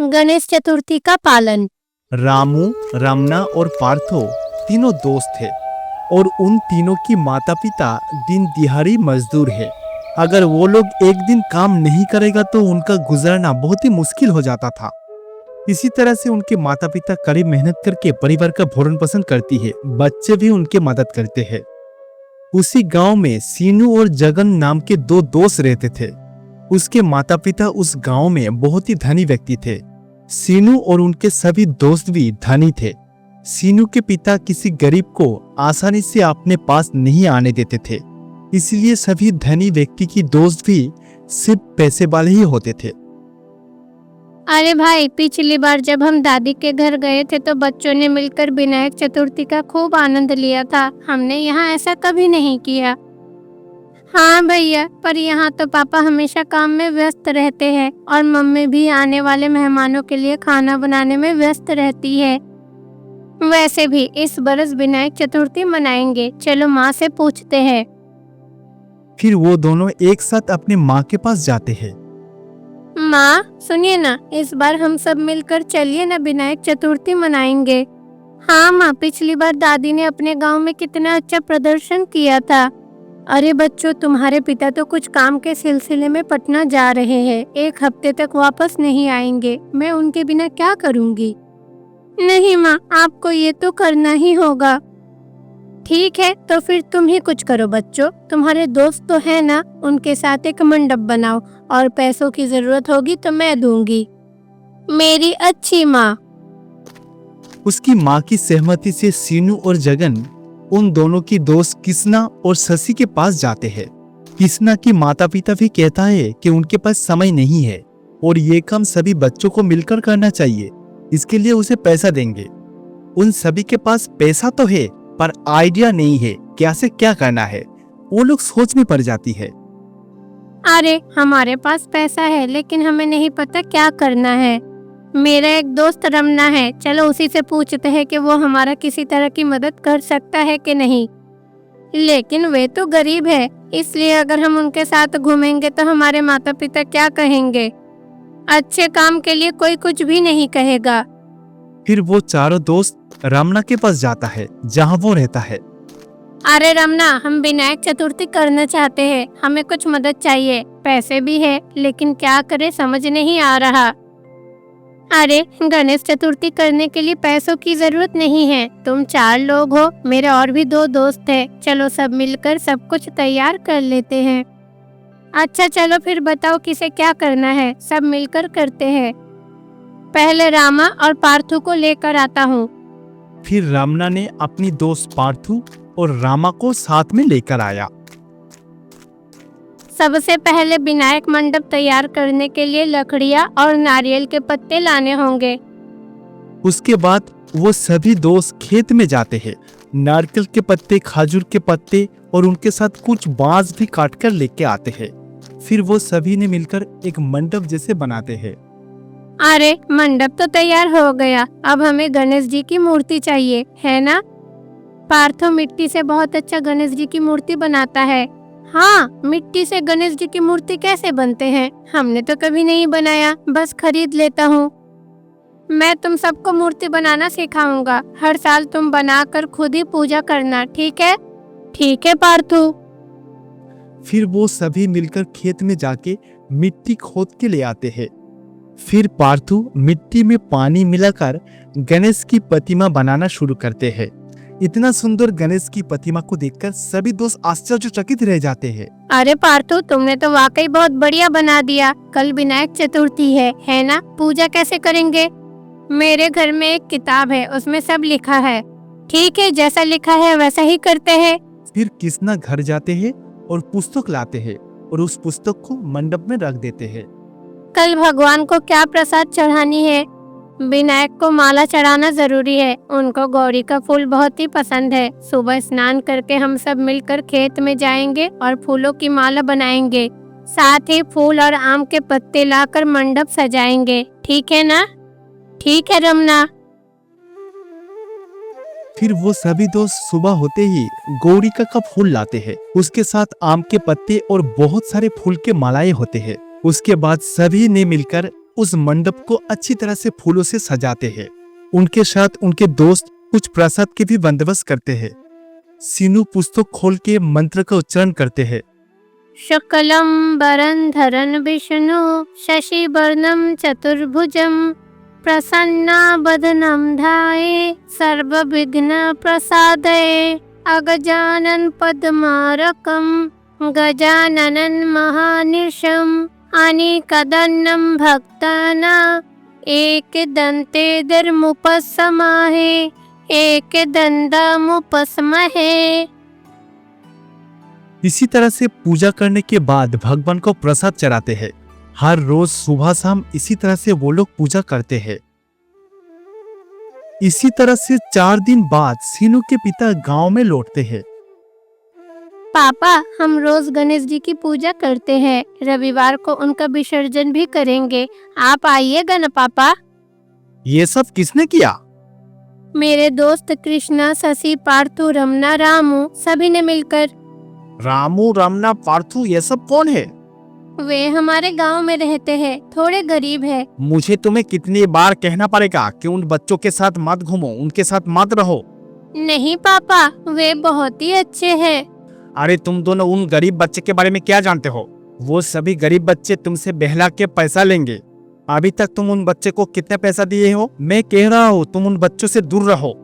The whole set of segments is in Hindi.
गणेश चतुर्थी का पालन। रामू, रमना और पार्थो तीनों दोस्त थे और उन तीनों की माता पिता दिन दिहाड़ी मजदूर है। अगर वो लोग एक दिन काम नहीं करेगा तो उनका गुजरना बहुत ही मुश्किल हो जाता था। इसी तरह से उनके माता पिता कड़ी मेहनत करके परिवार का भरण पोषण करती है। बच्चे भी उनके मदद करते हैं। उसी गांव में सीनू और जगन नाम के दो दोस्त रहते थे। उसके माता पिता उस गांव में बहुत ही धनी व्यक्ति थे। सीनू और उनके सभी दोस्त भी धनी थे। सीनू के पिता किसी गरीब को आसानी से अपने पास नहीं आने देते थे, इसलिए सभी धनी व्यक्ति की दोस्त भी सिर्फ पैसे वाले ही होते थे। अरे भाई, पिछली बार जब हम दादी के घर गए थे तो बच्चों ने मिलकर विनायक चतुर्थी का खूब आनंद लिया था। हमने यहाँ ऐसा कभी नहीं किया। हाँ भैया, पर यहाँ तो पापा हमेशा काम में व्यस्त रहते हैं और मम्मी भी आने वाले मेहमानों के लिए खाना बनाने में व्यस्त रहती है। वैसे भी इस बरस विनायक चतुर्थी मनाएंगे, चलो माँ से पूछते हैं। फिर वो दोनों एक साथ अपने माँ के पास जाते हैं। माँ सुनिए ना, इस बार हम सब मिलकर चलिए ना, विनायक चतुर्थी मनाएंगे। हाँ माँ, पिछली बार दादी ने अपने गांव में कितना अच्छा प्रदर्शन किया था। अरे बच्चों, तुम्हारे पिता तो कुछ काम के सिलसिले में पटना जा रहे हैं, एक हफ्ते तक वापस नहीं आएंगे। मैं उनके बिना क्या करूँगी। नहीं माँ, आपको ये तो करना ही होगा। ठीक है, तो फिर तुम ही कुछ करो बच्चों। तुम्हारे दोस्त तो है ना, उनके साथ एक मंडप बनाओ और पैसों की जरूरत होगी तो मैं दूंगी। मेरी अच्छी माँ। उसकी माँ की सहमति से सीनू और जगन उन दोनों की दोस्त किसना और शशि के पास जाते हैं। किसना की माता पिता भी कहता है कि उनके पास समय नहीं है और ये काम सभी बच्चों को मिलकर करना चाहिए, इसके लिए उसे पैसा देंगे। उन सभी के पास पैसा तो है पर आइडिया नहीं है क्या से क्या करना है। वो लोग सोच में पड़ जाती है। अरे हमारे पास पैसा है लेकिन हमें नहीं पता क्या करना है। मेरा एक दोस्त रमना है, चलो उसी से पूछते हैं कि वो हमारा किसी तरह की मदद कर सकता है कि नहीं। लेकिन वे तो गरीब है, इसलिए अगर हम उनके साथ घूमेंगे तो हमारे माता पिता क्या कहेंगे। अच्छे काम के लिए कोई कुछ भी नहीं कहेगा। फिर वो चारों दोस्त रमना के पास जाता है जहाँ वो रहता है। अरे रमना, हम विनायक चतुर्थी करना चाहते हैं, हमें कुछ मदद चाहिए। पैसे भी है लेकिन क्या करें समझ नहीं आ रहा। अरे गणेश चतुर्थी करने के लिए पैसों की जरूरत नहीं है। तुम 4 लोग हो, मेरे और भी 2 दोस्त हैं। चलो सब मिलकर सब कुछ तैयार कर लेते हैं। अच्छा चलो फिर बताओ किसे क्या करना है, सब मिलकर करते हैं। पहले रामा और पार्थू को लेकर आता हूँ। फिर रमना ने अपनी दोस्त पार्थू और रामा को साथ में लेकर आया। सबसे पहले विनायक मंडप तैयार करने के लिए लकड़ियाँ और नारियल के पत्ते लाने होंगे। उसके बाद वो सभी दोस्त खेत में जाते हैं। नारियल के पत्ते, खजूर के पत्ते और उनके साथ कुछ बांस भी काट कर लेके आते हैं। फिर वो सभी ने मिलकर एक मंडप जैसे बनाते हैं। अरे मंडप तो तैयार हो गया, अब हमें गणेश जी की मूर्ति चाहिए, है ना। पार्थो मिट्टी से बहुत अच्छा गणेश जी की मूर्ति बनाता है। हाँ, मिट्टी से गणेश जी की मूर्ति कैसे बनते हैं, हमने तो कभी नहीं बनाया, बस खरीद लेता हूँ। मैं तुम सबको मूर्ति बनाना सिखाऊंगा। हर साल तुम बनाकर खुद ही पूजा करना, ठीक है। ठीक है पार्थू। फिर वो सभी मिलकर खेत में जाके मिट्टी खोद के ले आते हैं। फिर पार्थू मिट्टी में पानी मिलाकर गणेश की प्रतिमा बनाना शुरू करते हैं। इतना सुंदर गणेश की प्रतिमा को देखकर सभी दोस्त आश्चर्यचकित रह जाते हैं। अरे पार्थू, तुमने तो वाकई बहुत बढ़िया बना दिया। कल विनायक चतुर्थी है ना, पूजा कैसे करेंगे। मेरे घर में एक किताब है, उसमें सब लिखा है। ठीक है, जैसा लिखा है वैसा ही करते हैं। फिर किसना घर जाते हैं और पुस्तक लाते हैं और उस पुस्तक को मंडप में रख देते हैं। कल भगवान को क्या प्रसाद चढ़ानी है। विनायक को माला चढ़ाना जरूरी है, उनको गौरी का फूल बहुत ही पसंद है। सुबह स्नान करके हम सब मिलकर खेत में जाएंगे और फूलों की माला बनाएंगे। साथ ही फूल और आम के पत्ते लाकर मंडप सजाएंगे, ठीक है ना। ठीक है रमना। फिर वो सभी दोस्त सुबह होते ही गौरी का फूल लाते हैं। उसके साथ आम के पत्ते और बहुत सारे फूल के मालाएं होते हैं। उसके बाद सभी ने मिलकर उस मंडप को अच्छी तरह से फूलों से सजाते हैं। उनके साथ उनके दोस्त कुछ प्रसाद के भी बंदोबस्त करते हैं। सीनू पुस्तक खोल के मंत्र का उच्चारण करते हैं। शुक्लं वरधरं विष्णु शशिवर्णं चतुर्भुजं प्रसन्नावदनं ध्याये सर्वविघ्न प्रसादये अगजानन पद्मार्कं गजाननं महानिशम् अनेकदन्नं भक्तानां एकदन्तेर्मुपस्समाहे एकदन्तमुपस्महे। इसी तरह से पूजा करने के बाद भगवान को प्रसाद चढ़ाते हैं। हर रोज सुबह शाम इसी तरह से वो लोग पूजा करते हैं। इसी तरह से 4 दिन बाद सीनू के पिता गांव में लौटते हैं। पापा, हम रोज गणेश जी की पूजा करते हैं। रविवार को उनका विसर्जन भी करेंगे। आप आइएगा ना पापा? ये सब किसने किया? मेरे दोस्त कृष्णा, शशि, पार्थू, रमना, रामू सभी ने मिलकर। रामू, रमना, पार्थू ये सब कौन है? वे हमारे गांव में रहते हैं, थोड़े गरीब है। मुझे तुम्हें कितनी बार कहना पड़ेगा कि उन बच्चों के साथ मत घूमो, उनके साथ मत रहो। नहीं पापा, वे बहुत ही अच्छे हैं। अरे तुम दोनों उन गरीब बच्चे के बारे में क्या जानते हो? वो सभी गरीब बच्चे तुमसे बहला के पैसा लेंगे। अभी तक तुम उन बच्चे को कितने पैसा दिए हो? मैं कह रहा हूँ तुम उन बच्चों से दूर रहो।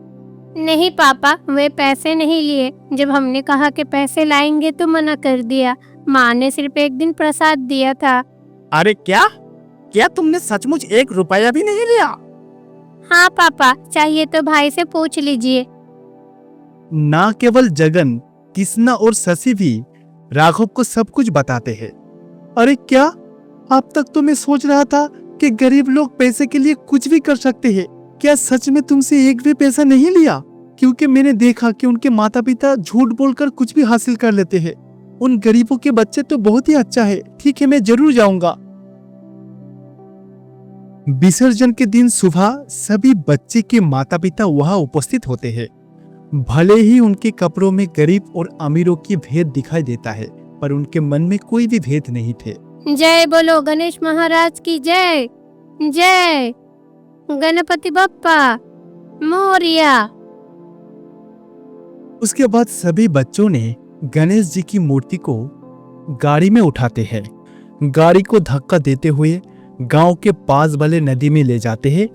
नहीं पापा, वे पैसे नहीं लिए। जब हमने कहा कि पैसे लाएंगे तो मना कर दिया। माँ ने सिर्फ एक दिन प्रसाद दिया था। अरे क्या क्या तुमने सचमुच 1 रुपया भी नहीं लिया? हाँ पापा, चाहिए तो भाई से पूछ लीजिए। ना केवल जगन, कृष्णा और शशि भी राघव को सब कुछ बताते हैं। अरे क्या, अब तक तो मैं सोच रहा था कि गरीब लोग पैसे के लिए कुछ भी कर सकते हैं। क्या सच में तुमसे एक भी पैसा नहीं लिया? क्योंकि मैंने देखा कि उनके माता पिता झूठ बोलकर कुछ भी हासिल कर लेते हैं। उन गरीबों के बच्चे तो बहुत ही अच्छा है। ठीक है, मैं जरूर जाऊंगा। विसर्जन के दिन सुबह सभी बच्चे के माता पिता वहां उपस्थित होते हैं। भले ही उनके कपड़ों में गरीब और अमीरों की भेद दिखाई देता है, पर उनके मन में कोई भी भेद नहीं थे। जय बोलो गणेश महाराज की जय। जय गणपति बप्पा मोरिया। उसके बाद सभी बच्चों ने गणेश जी की मूर्ति को गाड़ी में उठाते हैं। गाड़ी को धक्का देते हुए गांव के पास वाले नदी में ले जाते हैं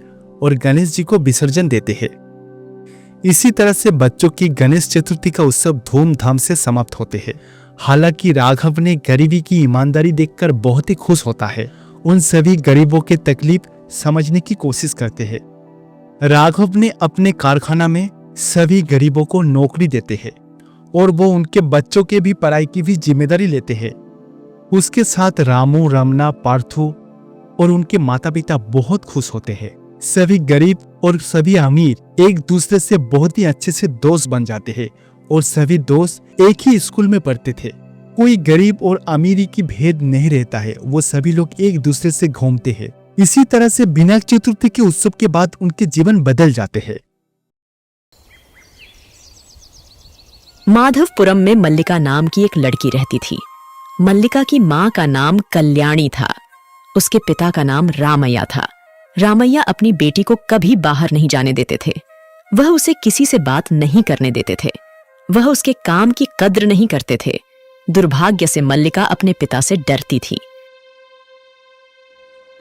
और गणेश जी को विसर्जन देते हैं। इसी तरह से बच्चों की गणेश चतुर्थी का उत्सव धूमधाम से समाप्त होते हैं। हालांकि राघव ने गरीबी की ईमानदारी देखकर बहुत ही खुश होता है। उन सभी गरीबों के तकलीफ समझने की कोशिश करते हैं। राघव ने अपने कारखाना में सभी गरीबों को नौकरी देते हैं और वो उनके बच्चों के भी पढ़ाई की भी जिम्मेदारी लेते हैं। उसके साथ रामू, रमना, पार्थू और उनके माता पिता बहुत खुश होते हैं। सभी गरीब और सभी अमीर एक दूसरे से बहुत ही अच्छे से दोस्त बन जाते हैं और सभी दोस्त एक ही स्कूल में पढ़ते थे। कोई गरीब और अमीरी की भेद नहीं रहता है। वो सभी लोग एक दूसरे से घूमते हैं। इसी तरह से विनायक चतुर्थी के उत्सव के बाद उनके जीवन बदल जाते हैं। माधवपुरम में मल्लिका नाम की एक लड़की रहती थी। मल्लिका की माँ का नाम कल्याणी था। उसके पिता का नाम रामैया था। रामैया अपनी बेटी को कभी बाहर नहीं जाने देते थे। वह उसे किसी से बात नहीं करने देते थे। वह उसके काम की कद्र नहीं करते थे। दुर्भाग्य से मल्लिका अपने पिता से डरती थी।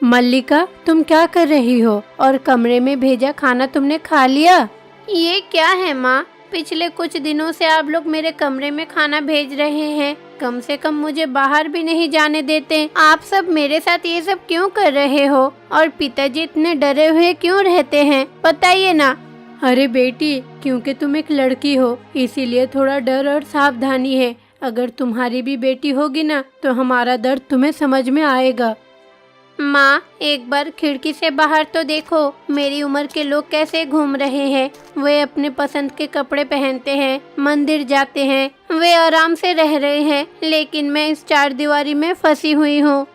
मल्लिका, तुम क्या कर रही हो? और कमरे में भेजा खाना तुमने खा लिया? ये क्या है माँ? पिछले कुछ दिनों से आप लोग मेरे कमरे में खाना भेज रहे हैं। कम से कम मुझे बाहर भी नहीं जाने देते। आप सब मेरे साथ ये सब क्यों कर रहे हो? और पिताजी इतने डरे हुए क्यों रहते हैं? बताइए ना। अरे बेटी, क्योंकि तुम एक लड़की हो इसीलिए थोड़ा डर और सावधानी है। अगर तुम्हारी भी बेटी होगी ना तो हमारा दर्द तुम्हें समझ में आएगा। माँ, एक बार खिड़की से बाहर तो देखो, मेरी उम्र के लोग कैसे घूम रहे हैं। वे अपने पसंद के कपड़े पहनते हैं, मंदिर जाते हैं, वे आराम से रह रहे हैं, लेकिन मैं इस 4 दीवारी में फंसी हुई हूँ।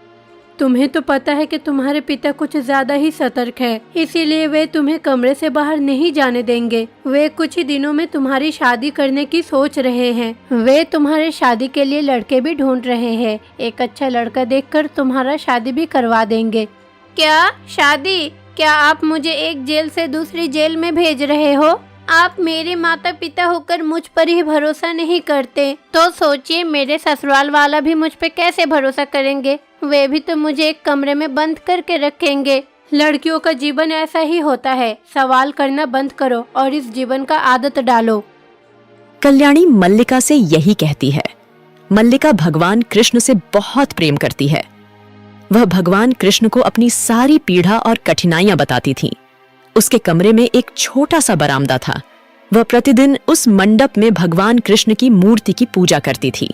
तुम्हें तो पता है कि तुम्हारे पिता कुछ ज्यादा ही सतर्क है, इसीलिए वे तुम्हें कमरे से बाहर नहीं जाने देंगे। वे कुछ ही दिनों में तुम्हारी शादी करने की सोच रहे हैं। वे तुम्हारे शादी के लिए लड़के भी ढूंढ रहे हैं। एक अच्छा लड़का देखकर तुम्हारा शादी भी करवा देंगे। क्या शादी? क्या आप मुझे एक जेल से दूसरी जेल में भेज रहे हो? आप मेरे माता पिता होकर मुझ पर ही भरोसा नहीं करते तो सोचिए मेरे ससुराल वाला भी मुझ पे कैसे भरोसा करेंगे। वे भी तो मुझे एक कमरे में बंद करके रखेंगे। लड़कियों का जीवन ऐसा ही होता है। सवाल करना बंद करो और इस जीवन का आदत डालो। कल्याणी मल्लिका से यही कहती है। मल्लिका भगवान कृष्ण से बहुत प्रेम करती है। वह भगवान कृष्ण को अपनी सारी पीड़ा और कठिनाइयां बताती थी। उसके कमरे में एक छोटा सा बरामदा था। वह प्रतिदिन उस मंडप में भगवान कृष्ण की मूर्ति की पूजा करती थी।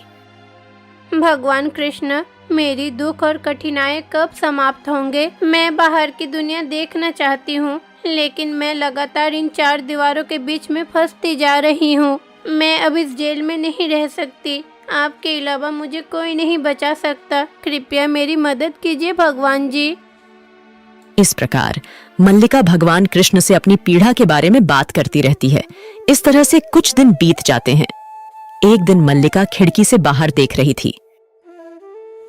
भगवान कृष्ण, मेरी दुख और कठिनाइयां कब समाप्त होंगे? मैं बाहर की दुनिया देखना चाहती हूँ, लेकिन मैं लगातार इन 4 दीवारों के बीच में फंसती जा रही हूँ। मैं अब इस जेल में नहीं रह सकती। आपके अलावा मुझे कोई नहीं बचा सकता। कृपया मेरी मदद कीजिए भगवान जी। इस प्रकार मल्लिका भगवान कृष्ण से अपनी पीड़ा के बारे में बात करती रहती है। इस तरह से कुछ दिन बीत जाते हैं। एक दिन मल्लिका खिड़की से बाहर देख रही थी।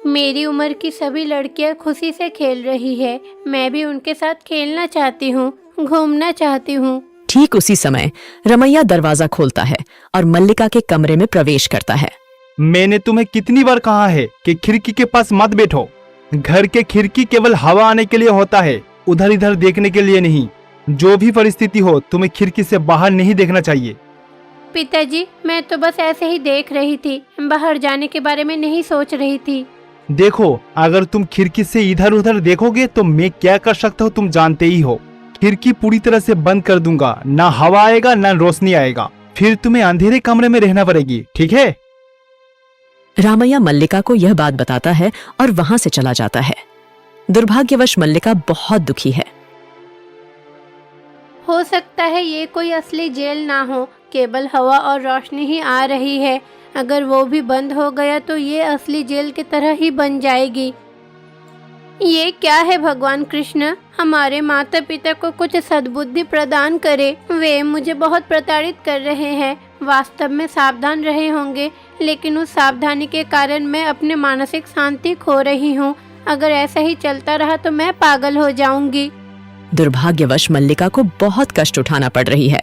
मेरी उम्र की सभी लड़कियां खुशी से खेल रही है। मैं भी उनके साथ खेलना चाहती हूँ, घूमना चाहती हूँ। ठीक उसी समय रमैया दरवाजा खोलता है और मल्लिका के कमरे में प्रवेश करता है। मैंने तुम्हें कितनी बार कहा है कि खिड़की के पास मत बैठो। घर के खिड़की केवल हवा आने के लिए होता है, उधर इधर देखने के लिए नहीं। जो भी परिस्थिति हो तुम्हें खिड़की से बाहर नहीं देखना चाहिए। पिताजी, मैं तो बस ऐसे ही देख रही थी, बाहर जाने के बारे में नहीं सोच रही थी। देखो, अगर तुम खिड़की से इधर उधर देखोगे तो मैं क्या कर सकता हूँ तुम जानते ही हो। खिड़की पूरी तरह से बंद कर दूंगा, ना हवा आएगा ना रोशनी आएगा। फिर तुम्हें अंधेरे कमरे में रहना पड़ेगी, ठीक है? रामैया मल्लिका को यह बात बताता है और वहां से चला जाता है। दुर्भाग्यवश मल्लिका बहुत दुखी है। हो सकता है ये कोई असली जेल ना हो, केवल हवा और रोशनी ही आ रही है। अगर वो भी बंद हो गया तो ये असली जेल की तरह ही बन जाएगी। ये क्या है भगवान कृष्ण? हमारे माता पिता को कुछ सद्बुद्धि प्रदान करे। वे मुझे बहुत प्रताड़ित कर रहे हैं। वास्तव में सावधान रहे होंगे, लेकिन उस सावधानी के कारण मैं अपने मानसिक शांति खो रही हूँ। अगर ऐसा ही चलता रहा तो मैं पागल हो जाऊंगी। दुर्भाग्यवश मल्लिका को बहुत कष्ट उठाना पड़ रही है।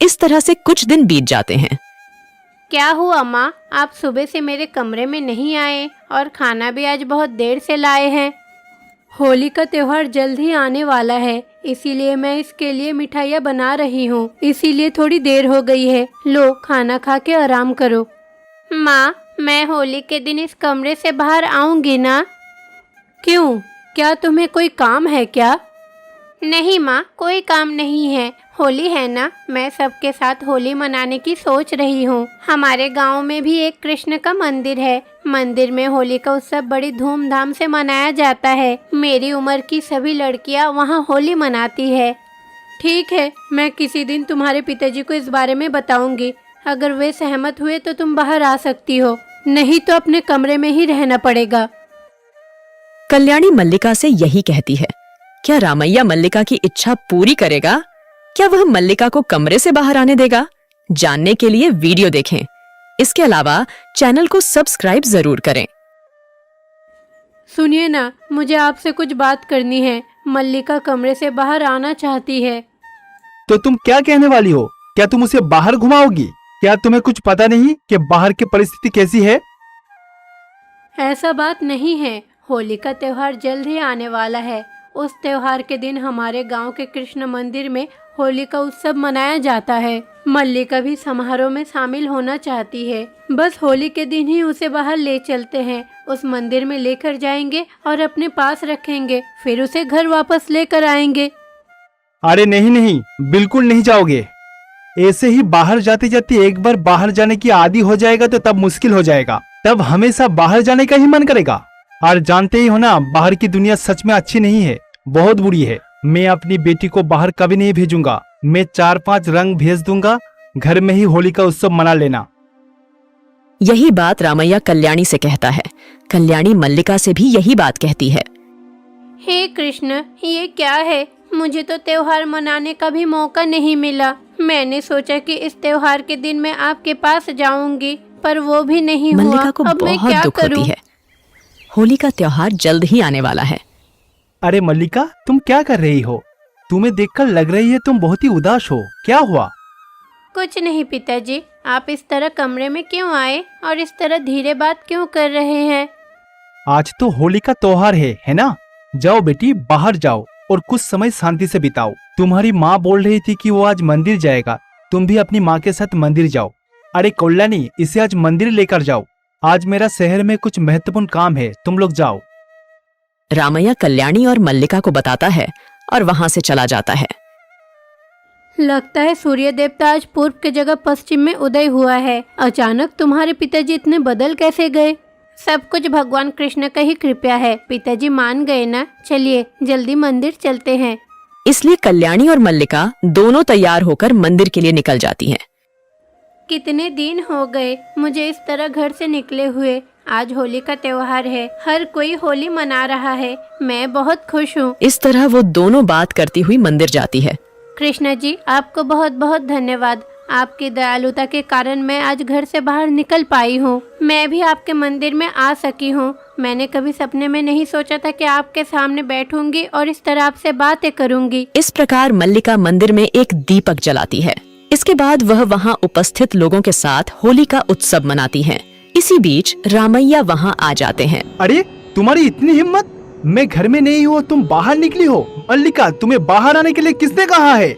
इस तरह से कुछ दिन बीत जाते हैं। क्या हुआ माँ? आप सुबह से मेरे कमरे में नहीं आए और खाना भी आज बहुत देर से लाए हैं। होली का त्योहार जल्द ही आने वाला है, इसीलिए मैं इसके लिए मिठाइयाँ बना रही हूँ। इसीलिए थोड़ी देर हो गई है। लो, खाना खा के आराम करो। माँ, मैं होली के दिन इस कमरे से बाहर आऊंगी ना? क्यों? क्या तुम्हें कोई काम है क्या? नहीं माँ, कोई काम नहीं है। होली है ना, मैं सबके साथ होली मनाने की सोच रही हूँ। हमारे गांव में भी एक कृष्ण का मंदिर है। मंदिर में होली का उत्सव बड़ी धूमधाम से मनाया जाता है। मेरी उम्र की सभी लड़कियाँ वहाँ होली मनाती है। ठीक है, मैं किसी दिन तुम्हारे पिताजी को इस बारे में बताऊंगी। अगर वे सहमत हुए तो तुम बाहर आ सकती हो, नहीं तो अपने कमरे में ही रहना पड़ेगा। कल्याणी मल्लिका से यही कहती है। क्या रामैया मल्लिका की इच्छा पूरी करेगा? क्या वह मल्लिका को कमरे से बाहर आने देगा? जानने के लिए वीडियो देखें। इसके अलावा चैनल को सब्सक्राइब जरूर करें। सुनिए ना, मुझे आपसे कुछ बात करनी है। मल्लिका कमरे से बाहर आना चाहती है। तो तुम क्या कहने वाली हो? क्या तुम उसे बाहर घुमाओगी? क्या तुम्हें कुछ पता नहीं कि बाहर की परिस्थिति कैसी है? ऐसा बात नहीं है। होली का त्योहार जल्द ही आने वाला है। उस त्योहार के दिन हमारे गांव के कृष्ण मंदिर में होली का उत्सव मनाया जाता है। मल्लिका भी समारोह में शामिल होना चाहती है। बस होली के दिन ही उसे बाहर ले चलते हैं। उस मंदिर में लेकर जाएंगे और अपने पास रखेंगे, फिर उसे घर वापस लेकर आएंगे। अरे नहीं नहीं, बिल्कुल नहीं जाओगे। ऐसे ही बाहर जाते जाते एक बार बाहर जाने की आदी हो जाएगा तो तब मुश्किल हो जाएगा। तब हमेशा बाहर जाने का ही मन करेगा। और जानते ही हो ना, बाहर की दुनिया सच में अच्छी नहीं है, बहुत बुरी है। मैं अपनी बेटी को बाहर कभी नहीं भेजूंगा। मैं 4-5 रंग भेज दूंगा। घर में ही होली का उत्सव मना लेना। यही बात रामैया कल्याणी से कहता है। कल्याणी मल्लिका से भी यही बात कहती है। हे कृष्ण, ये क्या है? मुझे तो त्योहार मनाने का भी मौका नहीं मिला। मैंने सोचा कि इस त्योहार के दिन मैं आपके पास जाऊंगी, पर वो भी नहीं हुआ। मल्लिका को अब मैं बहुत क्या दुख करूं? होती है। होली का त्योहार जल्द ही आने वाला है। अरे मल्लिका, तुम क्या कर रही हो? तुम्हें देखकर लग रही है तुम बहुत ही उदास हो। क्या हुआ? कुछ नहीं पिताजी, आप इस तरह कमरे में क्यों आए और इस तरह धीरे बात क्यों कर रहे हैं? आज तो होली का त्योहार है ना? जाओ बेटी, बाहर जाओ और कुछ समय शांति से बिताओ। तुम्हारी माँ बोल रही थी कि वो आज मंदिर जाएगा, तुम भी अपनी माँ के साथ मंदिर जाओ। अरे कल्याणी, इसे आज मंदिर लेकर जाओ। आज मेरा शहर में कुछ महत्वपूर्ण काम है, तुम लोग जाओ। रामैया कल्याणी और मल्लिका को बताता है और वहां से चला जाता है। लगता है सूर्य देवता आज पूर्व की जगह पश्चिम में उदय हुआ है। अचानक तुम्हारे पिताजी इतने बदल कैसे गए? सब कुछ भगवान कृष्ण का ही कृपा है। पिताजी मान गए ना? चलिए जल्दी मंदिर चलते हैं। इसलिए कल्याणी और मल्लिका दोनों तैयार होकर मंदिर के लिए निकल जाती हैं। कितने दिन हो गए मुझे इस तरह घर से निकले हुए। आज होली का त्योहार है, हर कोई होली मना रहा है। मैं बहुत खुश हूँ। इस तरह वो दोनों बात करती हुई मंदिर जाती है। कृष्णा जी, आपको बहुत बहुत धन्यवाद। आपकी दयालुता के कारण मैं आज घर से बाहर निकल पाई हूँ। मैं भी आपके मंदिर में आ सकी हूँ। मैंने कभी सपने में नहीं सोचा था कि आपके सामने बैठूंगी और इस तरह आपसे बातें करूंगी। इस प्रकार मल्लिका मंदिर में एक दीपक जलाती है। इसके बाद वह वहाँ उपस्थित लोगों के साथ होली का उत्सव मनाती हैं। इसी बीच रामैया वहाँ आ जाते हैं। अरे तुम्हारी इतनी हिम्मत! मैं घर में नहीं हूँ, तुम बाहर निकली हो। मल्लिका, तुम्हें बाहर आने के लिए किसने कहा है?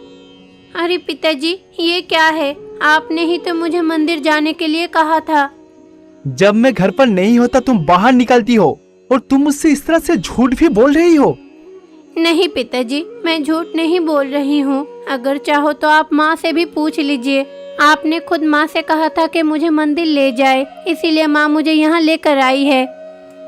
अरे पिताजी, ये क्या है? आपने ही तो मुझे मंदिर जाने के लिए कहा था। जब मैं घर पर नहीं होता तुम बाहर निकलती हो और तुम मुझसे इस तरह से झूठ भी बोल रही हो। नहीं पिताजी, मैं झूठ नहीं बोल रही हूँ। अगर चाहो तो आप माँ से भी पूछ लीजिए। आपने खुद माँ से कहा था कि मुझे मंदिर ले जाए, इसीलिए माँ मुझे यहाँ लेकर आई है।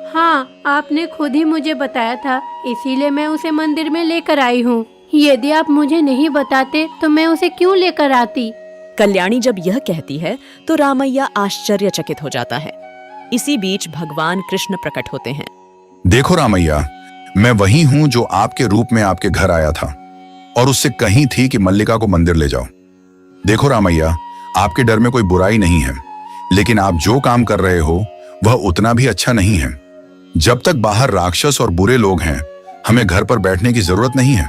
हाँ, आपने खुद ही मुझे बताया था, इसीलिए मैं उसे मंदिर में लेकर आई हूँ। यदि आप मुझे नहीं बताते तो मैं उसे क्यों लेकर आती? कल्याणी जब यह कहती है तो रामैया आश्चर्यचकित हो जाता है। इसी बीच भगवान कृष्ण प्रकट होते हैं। देखो रामैया, मैं वही हूँ जो आपके रूप में आपके घर आया था और उससे कही थी कि मल्लिका को मंदिर ले जाओ। देखो रामैया, आपके डर में कोई बुराई नहीं है, लेकिन आप जो काम कर रहे हो वह उतना भी अच्छा नहीं है। जब तक बाहर राक्षस और बुरे लोग हैं, हमें घर पर बैठने की जरूरत नहीं है।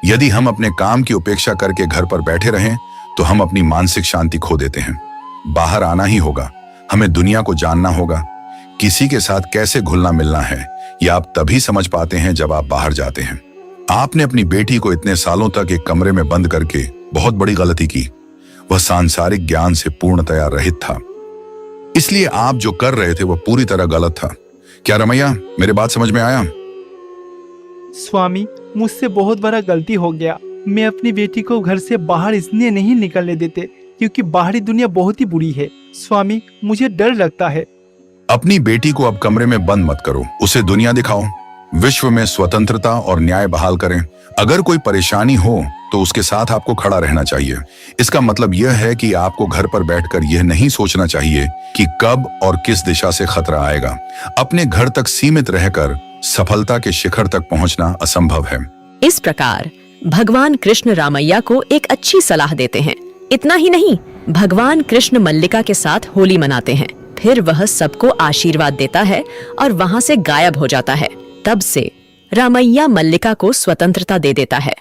यदि हम अपने काम की उपेक्षा करके घर पर बैठे रहें तो हम अपनी मानसिक शांति खो देते हैं। बाहर आना ही होगा, हमें दुनिया को जानना होगा। किसी के साथ कैसे घुलना मिलना है यह आप तभी समझ पाते हैं जब आप बाहर जाते हैं। आपने अपनी बेटी को इतने सालों तक एक कमरे में बंद करके बहुत बड़ी गलती की। वह सांसारिक ज्ञान से पूर्णतया रहित था, इसलिए आप जो कर रहे थे वह पूरी तरह गलत था। क्या रमैया, मेरी बात समझ में आया? स्वामी, मुझसे बहुत बड़ा गलती हो गया। मैं अपनी बेटी को घर से बाहर इसलिए नहीं निकलने देते क्योंकि बाहरी दुनिया बहुत ही बुरी है। स्वामी, मुझे डर लगता है। अपनी बेटी को अब कमरे में बंद मत करो, उसे दुनिया दिखाओ। विश्व में स्वतंत्रता और न्याय बहाल करें। अगर कोई परेशानी हो तो उसके साथ आपको खड़ा रहना चाहिए। इसका मतलब यह है कि आपको घर पर बैठकर यह नहीं सोचना चाहिए कि कब और किस दिशा से खतरा आएगा। अपने घर तक सीमित रहकर सफलता के शिखर तक पहुंचना असंभव है। इस प्रकार भगवान कृष्ण रामैया को एक अच्छी सलाह देते हैं। इतना ही नहीं, भगवान कृष्ण मल्लिका के साथ होली मनाते हैं। फिर वह सबको आशीर्वाद देता है और वहां से गायब हो जाता है। तब से रामैया मल्लिका को स्वतंत्रता दे देता है।